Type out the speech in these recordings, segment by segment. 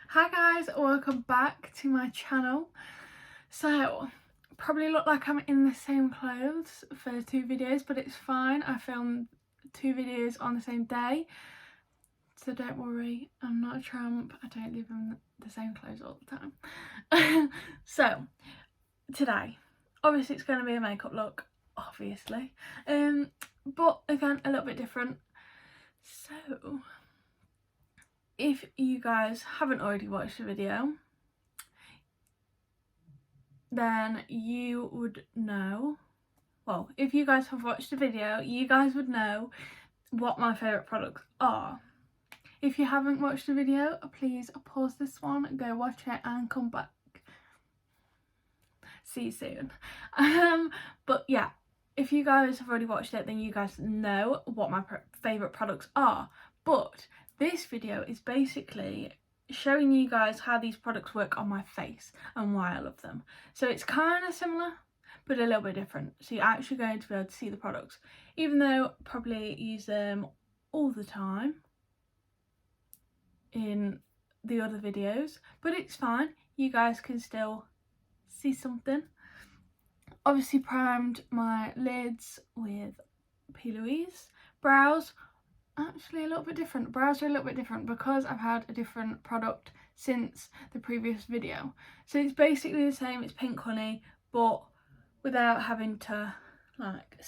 Hi guys, welcome back to my channel. So, probably look like I'm in the same clothes for two videos, but it's fine. I filmed two videos on the same day, so don't worry, I'm not a tramp. I don't live in the same clothes all the time. So, today, obviously it's going to be a makeup look, obviously, but again, a little bit different. So, if you guys haven't already watched the video, then you would know, well, if you guys have watched the video, you guys would know what my favourite products are. If you haven't watched the video, please pause this one, go watch it and come back. See you soon. But yeah, if you guys have already watched it, then you guys know what my favourite products are. But this video is basically showing you guys how these products work on my face and why I love them. So it's kind of similar, but a little bit different. So you're actually going to be able to see the products, even though I probably use them all the time in the other videos, but it's fine. You guys can still see something. Obviously primed my lids with P. Louise. Brows, actually a little bit different. Brows are a little bit different because I've had a different product since the previous video. So it's basically the same, it's Pink Honey, but without having to like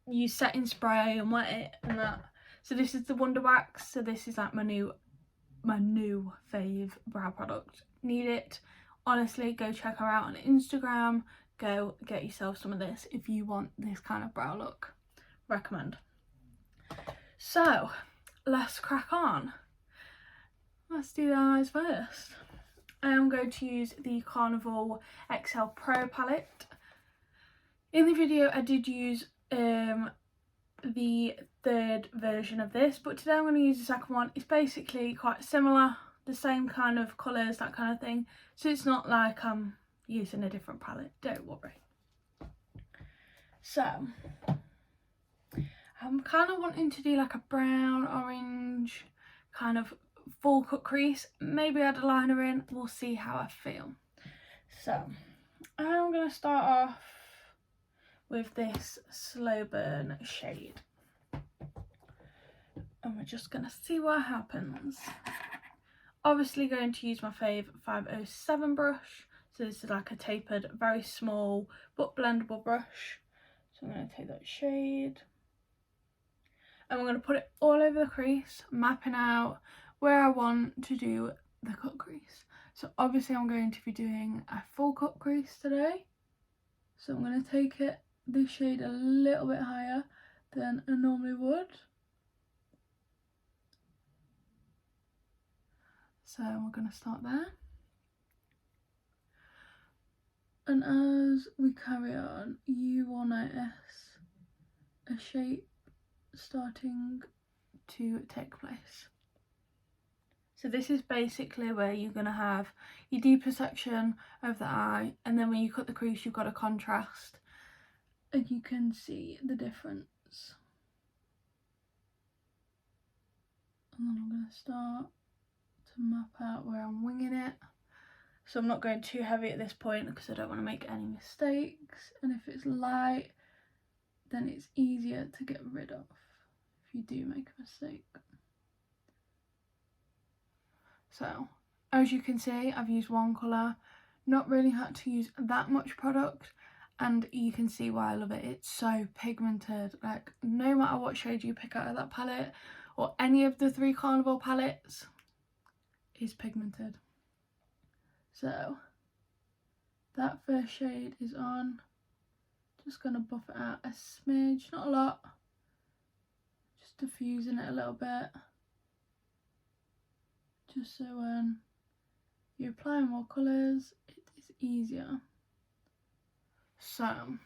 use setting spray and wet it and that. So this is the Wonder Wax. So this is like my new fave brow product. Need it. Honestly, go check her out on Instagram. Go get yourself some of this if you want this kind of brow look. Recommend. So let's crack on. Let's do the eyes first. I am going to use the Carnival XL Pro palette. In the video I did use the third version of this, but today I'm going to use the second one. It's basically quite similar, the same kind of colours, that kind of thing, so it's not like I'm using a different palette, don't worry. So I'm kind of wanting to do like a brown orange kind of full cut crease, maybe add a liner in, we'll see how I feel. So I'm going to start off with this Slow Burn shade, and we're just going to see what happens. Obviously going to use my fave 507 brush, so this is like a tapered, very small but blendable brush. So I'm going to take that shade and we're going to put it all over the crease, mapping out where I want to do the cut crease. So obviously I'm going to be doing a full cut crease today, so I'm going to take this shade a little bit higher than I normally would. So we're going to start there. And as we carry on, you will notice a shape starting to take place. So this is basically where you're going to have your deeper section of the eye, and then when you cut the crease you've got a contrast and you can see the difference. And then I'm going to start to map out where I'm winging it. So I'm not going too heavy at this point because I don't want to make any mistakes, and if it's light then it's easier to get rid of if you do make a mistake. So as you can see, I've used one colour, not really had to use that much product, and you can see why I love it. It's so pigmented, like no matter what shade you pick out of that palette or any of the three Carnival palettes is pigmented. So that first shade is on, just going to buff it out a smidge, not a lot, just diffusing it a little bit, just so when you apply more colours it is easier. So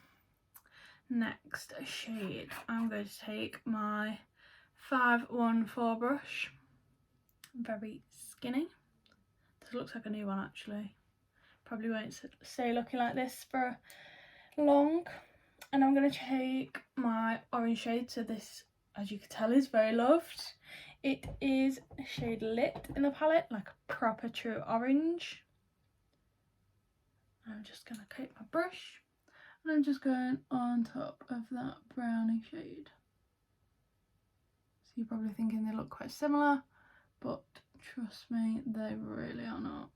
next shade, I'm going to take my 514 brush, very skinny. This looks like a new one actually, probably won't stay looking like this for long. And I'm going to take my orange shade, so this, as you can tell, is very loved. It is shade Lit in the palette, like a proper true orange. I'm just going to take my brush and I'm just going on top of that brownie shade. So you're probably thinking they look quite similar, but trust me, they really are not.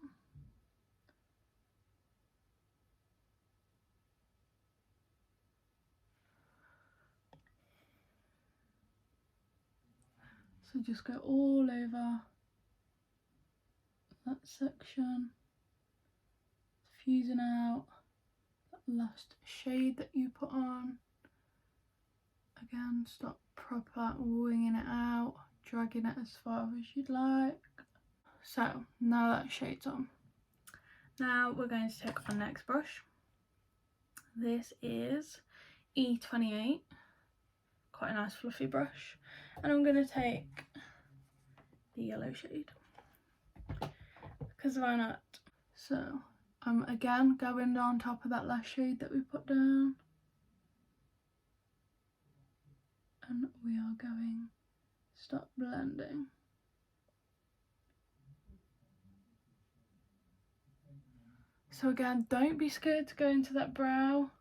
So just go all over that section, fusing out that last shade that you put on. Again, stop proper winging it out, dragging it as far as you'd like. So now that shade's on, now we're going to take our next brush. This is E28, quite a nice fluffy brush, and I'm going to take the yellow shade, because why not? So I'm again going on top of that last shade that we put down, and we are going to start blending. So again, don't be scared to go into that brow.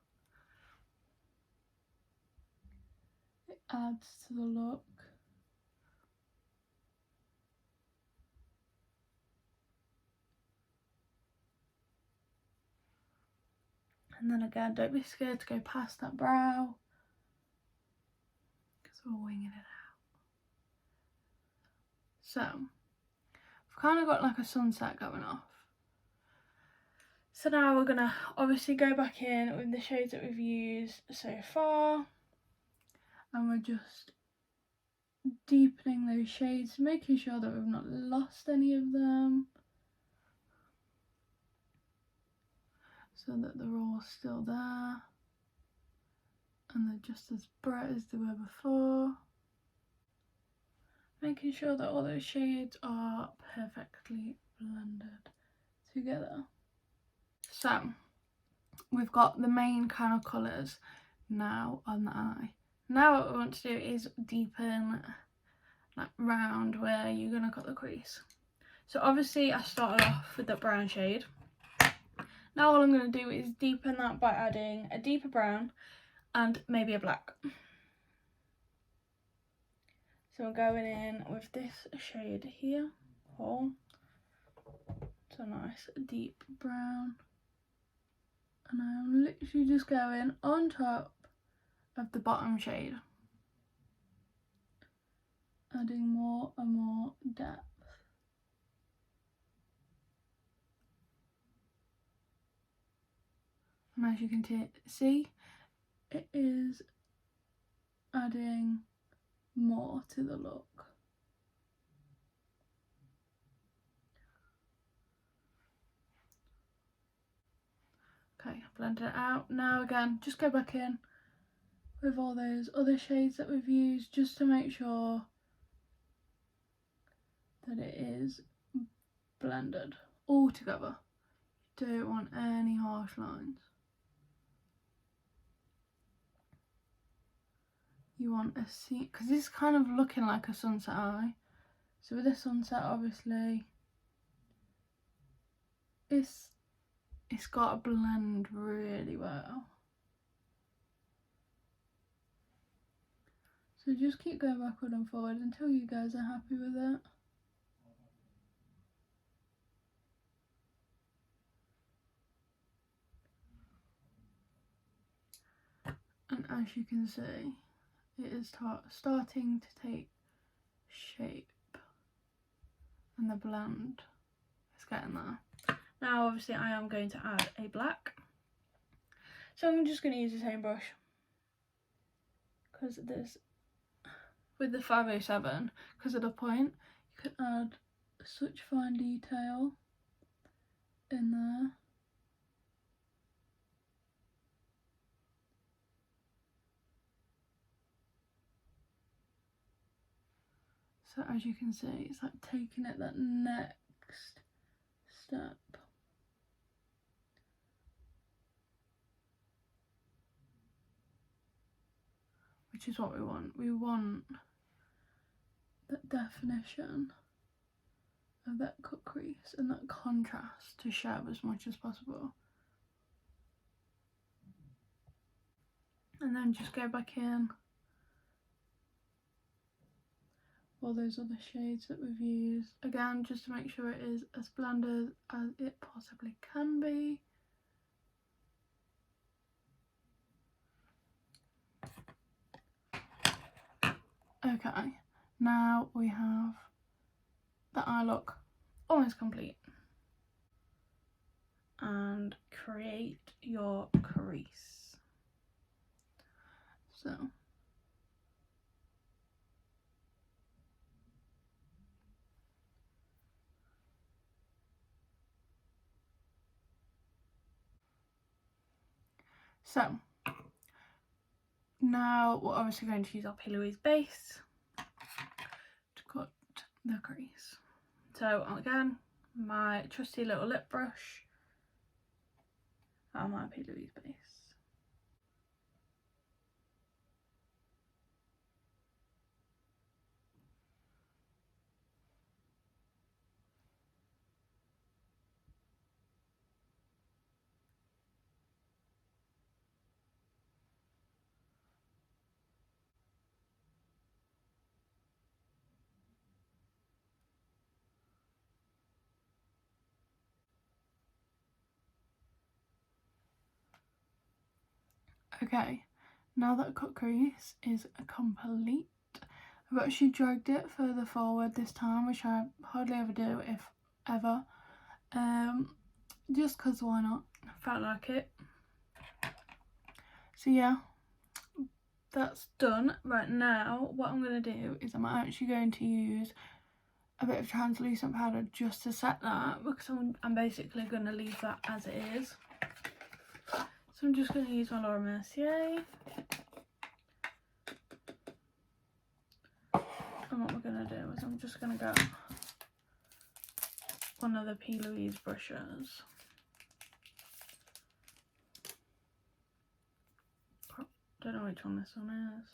It adds to the look. And then again, don't be scared to go past that brow, because we're winging it out. So, I've kind of got like a sunset going off. So now we're going to obviously go back in with the shades that we've used so far. And we're just deepening those shades, making sure that we've not lost any of them, so that they're all still there and they're just as bright as they were before. Making sure that all those shades are perfectly blended together. So we've got the main kind of colours now on the eye. Now what we want to do is deepen that round where you're going to cut the crease. So obviously I started off with the brown shade. Now all I'm going to do is deepen that by adding a deeper brown and maybe a black. So I'm going in with this shade here. Oh, it's a nice deep brown. And I'm literally just going on top of the bottom shade, adding more and more depth. And as you can see, it is adding more to the look. Okay, I've blended it out. Now again, just go back in with all those other shades that we've used, just to make sure that it is blended all together. You don't want any harsh lines. You want a scene, because this is kind of looking like a sunset eye. So with the sunset, obviously, it's got to blend really well. So just keep going backward and forward until you guys are happy with it. And as you can see, it is starting to take shape, and the blend is getting there. Now obviously I am going to add a black. So I'm just going to use the same brush, because this, with the 507, because of the point, you can add such fine detail in there. So as you can see, it's like taking it that next step. Which is what we want. We want that definition of that cut crease and that contrast to show as much as possible. And then just go back in all those other shades that we've used. Again, just to make sure it is as blended as it possibly can be. Okay, now we have the eye look almost complete. And create your crease. So now we're obviously going to use our P. Louise base to cut the crease. So again, my trusty little lip brush and my P. Louise base. Okay, now that cut crease is complete, I've actually dragged it further forward this time, which I hardly ever do, if ever. Just because why not? I felt like it. So yeah, that's done. Right now, what I'm going to do is I'm actually going to use a bit of translucent powder just to set that, because I'm basically going to leave that as it is. So I'm just going to use my Laura Mercier. And what we're going to do is I'm just going to get one of the P. Louise brushes. Don't know which one this one is.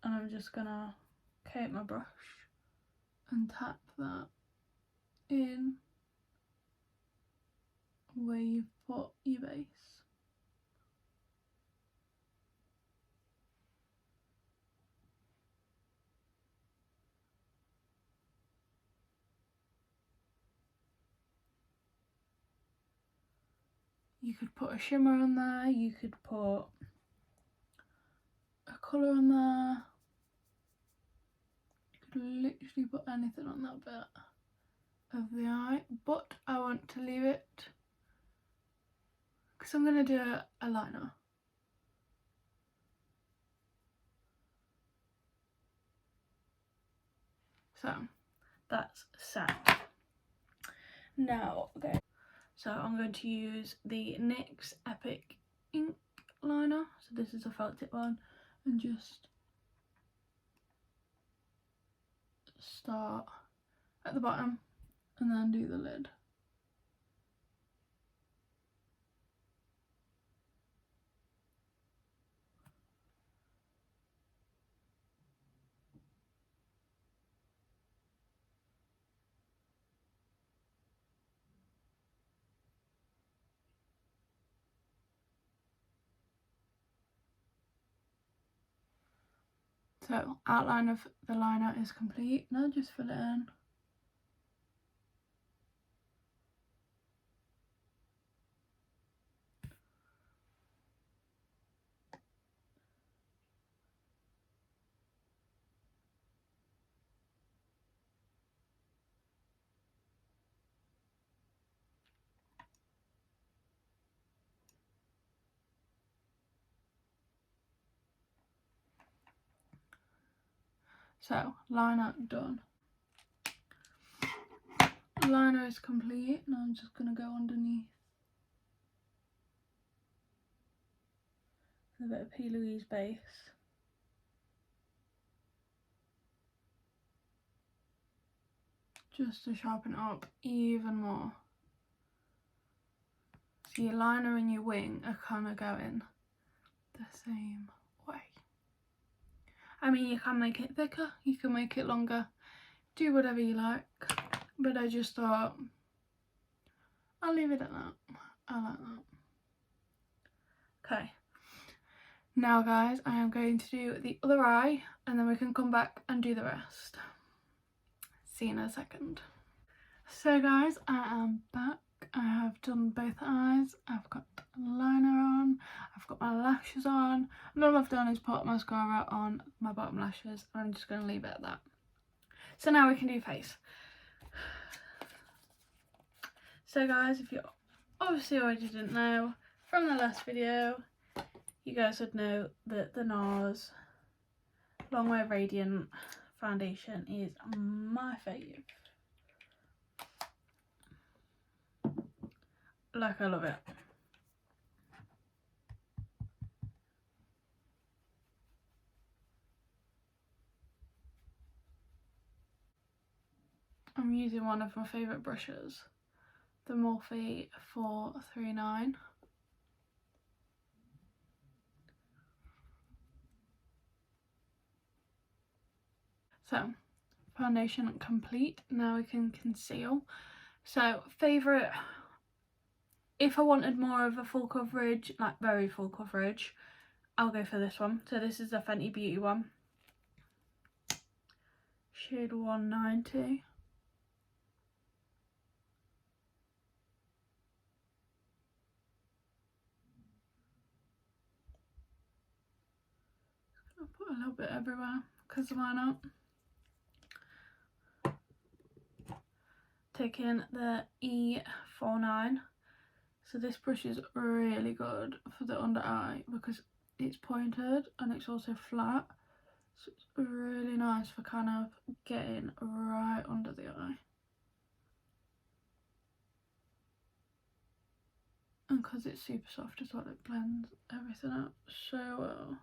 And I'm just going to take my brush and tap that in where you've put your base. You could put a shimmer on there, you could put a colour on there, you could literally put anything on that bit of the eye, but I want to leave it because I'm going to do a liner. So that's set. Now, okay. So I'm going to use the NYX Epic ink liner. So this is a felt tip one, and just start at the bottom and then do the lid. So outline of the liner is complete. Now just fill it in. So liner done. Liner is complete. Now I'm just going to go underneath with a bit of P. Louise base. Just to sharpen it up even more. So your liner and your wing are kind of going the same way. I mean, you can make it thicker, you can make it longer. do whatever you like, but I just thought I'll leave it at that. I like that. Okay, now guys, I am going to do the other eye and then we can come back and do the rest. See you in a second. So guys, I am back. I have done both eyes. I've got liner on, I've got my lashes on, and all I've done is put mascara on my bottom lashes, and I'm just going to leave it at that. So now we can do face. So guys, if you obviously already didn't know from the last video, you guys would know that the NARS Long Wear Radiant foundation is my fave. Like, I love it. I'm using one of my favourite brushes, the Morphe 439. So, foundation complete. Now we can conceal. So, favourite, if I wanted more of a full coverage, like very full coverage, I'll go for this one. So this is the Fenty Beauty one. Shade 190. I'll put a little bit everywhere, because why not? Taking the E49. So this brush is really good for the under eye because it's pointed and it's also flat. So it's really nice for kind of getting right under the eye. And because it's super soft as well, it blends everything out so well.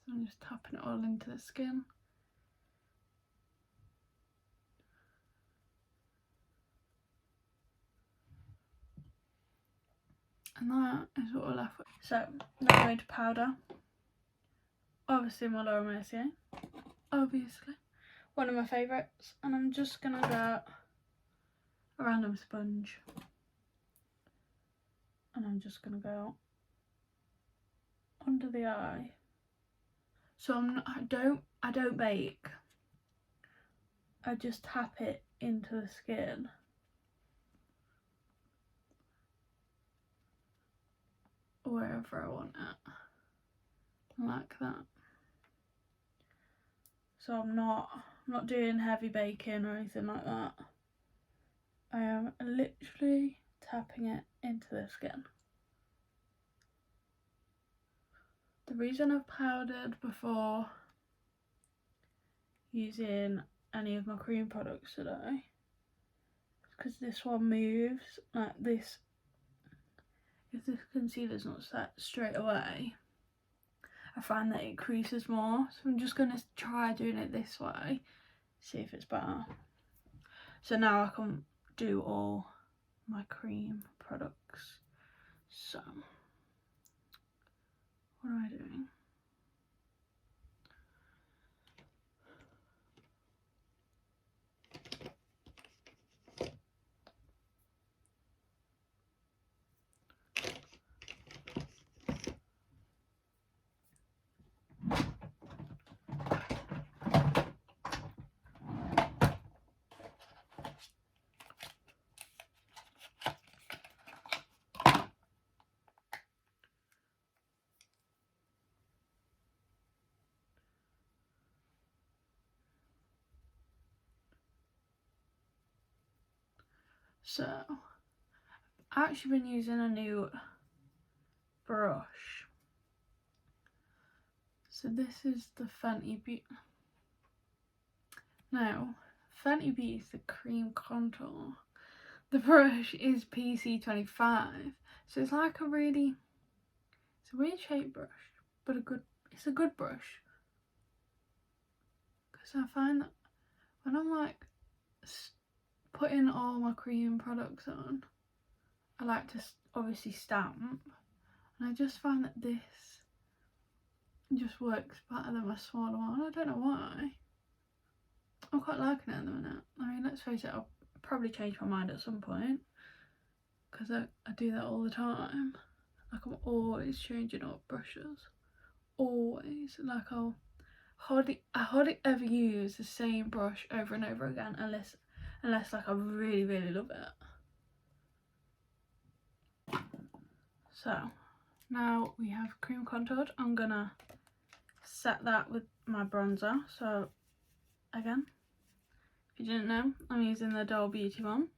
So I'm just tapping it all into the skin. And that is what we're left with. So now I'm going to powder. Obviously my Laura Mercier. Obviously. One of my favourites. And I'm just going to get a random sponge. And I'm just going to go under the eye. So I don't bake. I just tap it into the skin. Wherever I want it. Like that. So I'm not doing heavy baking or anything like that. I am literally tapping it into the skin. The reason I've powdered before using any of my cream products today is because this one moves like this. If this concealer's not set straight away, I find that it creases more. So I'm just going to try doing it this way, see if it's better. So now I can do all my cream products. So what am I doing? So I've actually been using a new brush. So this is the Fenty Beauty. Now, Fenty Beauty is the cream contour. The brush is PC25. So it's like a really, it's a weird shaped brush, but it's a good brush. Because I find that when I'm like putting all my cream products on, I like to obviously stamp, and I just find that this just works better than my smaller one. I don't know why. quite liking it at the minute. I mean, let's face it, I'll probably change my mind at some point, because I do that all the time. Like, I'm always changing up brushes. Always. Like, I hardly ever use the same brush over and over again unless like I really, really love it. So now we have cream contoured. I'm gonna set that with my bronzer. So again, if you didn't know, I'm using the Doll Beauty one.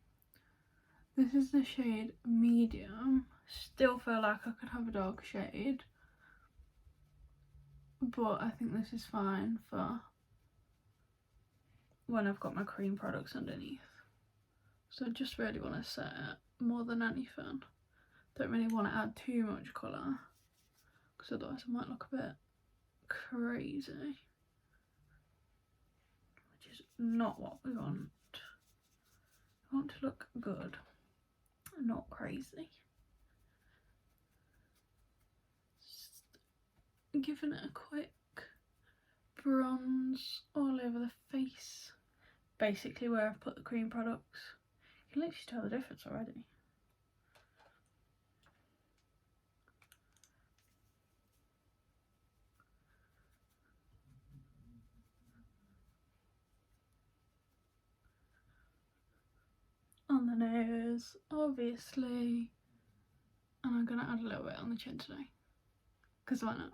This is the shade medium. Still feel like I could have a dark shade, but I think this is fine for when I've got my cream products underneath. So I just really want to set it more than anything. Don't really want to add too much colour, because otherwise I might look a bit crazy, which is not what we want. We want to look good, not crazy. Just giving it a quick bronze all over the face, basically where I've put the cream products. You can literally tell the difference already. On the nose, obviously, and I'm gonna add a little bit on the chin today, because why not?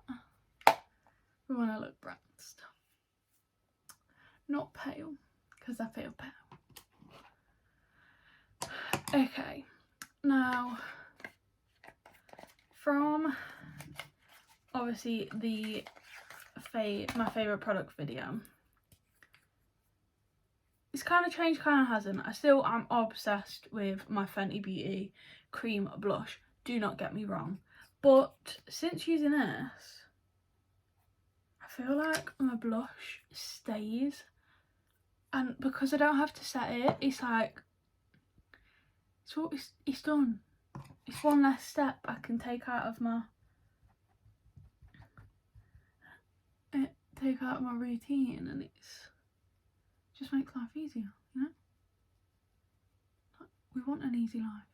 We want to look bronzed, not pale, because I feel pale. Okay, now from obviously my favourite product video, it's kind of changed, kind of hasn't. I still am obsessed with my Fenty Beauty cream blush, do not get me wrong, but since using this, I feel like my blush stays, and because I don't have to set it, it's like it's done. It's one less step I can take out of my routine, and it's just makes life easier, you know? We want an easy life.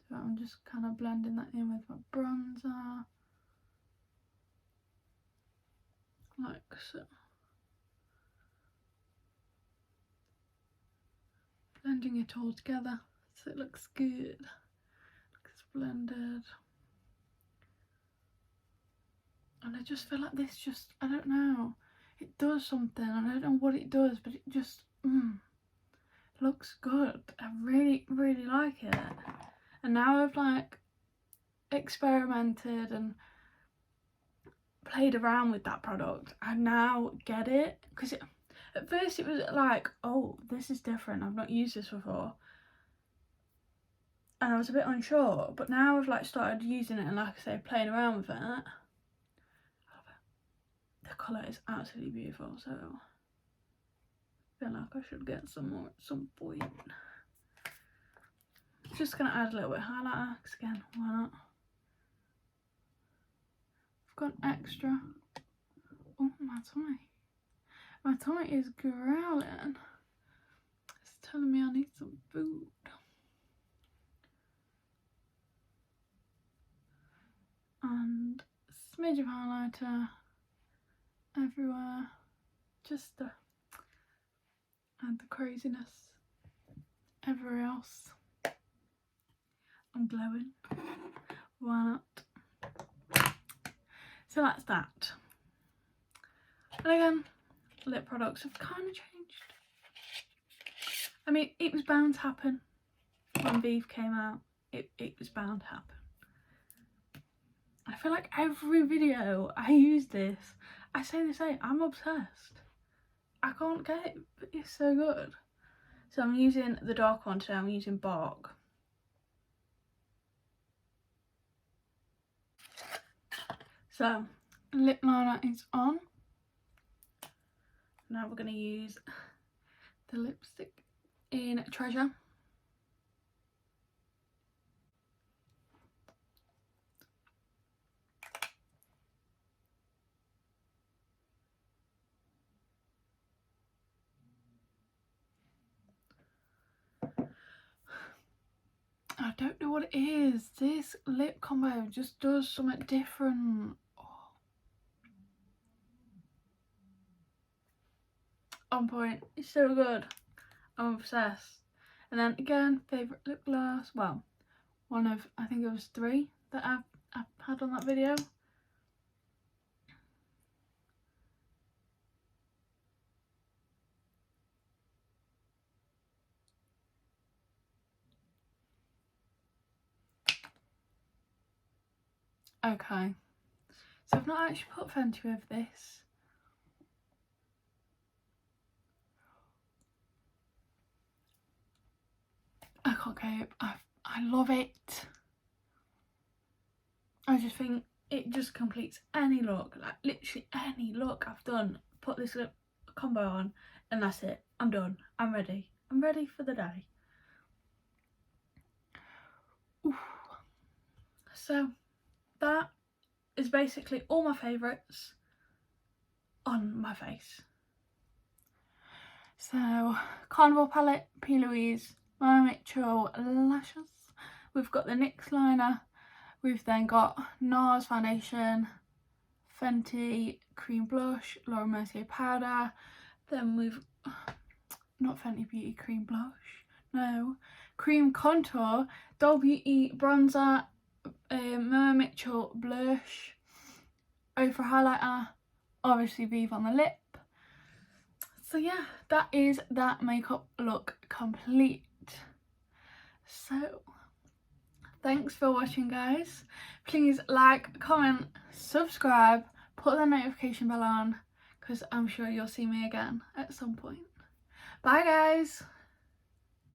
So I'm just kind of blending that in with my bronzer, like so. Blending it all together so it looks good, looks blended. And I just feel like this just, I don't know, it does something. I don't know what it does, but it just looks good. I really, really like it. And now I've like experimented and played around with that product, I now get it, because at first it was like, oh, this is different, I've not used this before, and I was a bit unsure, but now I've like started using it and, like I say, playing around with it. I love it. The colour is absolutely beautiful, so I feel like I should get some more at some point. Just gonna add a little bit of highlighter, because again, why not? I've got extra. Oh, my tummy. My tummy is growling. It's telling me I need some food. And a smidge of highlighter everywhere, just to add the craziness everywhere else. I'm glowing. Why not? So that's that. And again, lip products have kind of changed. I mean, it was bound to happen when Beef came out. It was bound to happen. I feel like every video I use this, I say the same. I'm obsessed. I can't get it, but it's so good. So I'm using the dark one today. I'm using Bark. So lip liner is on. Now we're going to use the lipstick in Treasure. I don't know what it is. This lip combo just does something different. Oh. On point. It's so good. I'm obsessed. And then again, favourite lip gloss. Well, one of, I think it was 3 that I've had on that video. Okay, so I've not actually put Fenty over this. I can't cope. I love it. I just think it just completes any look, like literally any look I've done. Put this lip combo on and that's it. I'm done. I'm ready. I'm ready for the day. Oof. So that is basically all my favourites on my face. So Carnival palette, P. Louise, Mama Mitchell lashes. We've got the NYX liner. We've then got NARS foundation, Fenty cream blush, Laura Mercier powder. Then we've not Fenty Beauty cream blush, no, cream contour, Doll Beauty bronzer, Mama Mitchell blush, Ofra highlighter, obviously Vive on the lip. So yeah, that is that makeup look complete. So thanks for watching, guys. Please like, comment, subscribe, put the notification bell on because I'm sure you'll see me again at some point. Bye guys.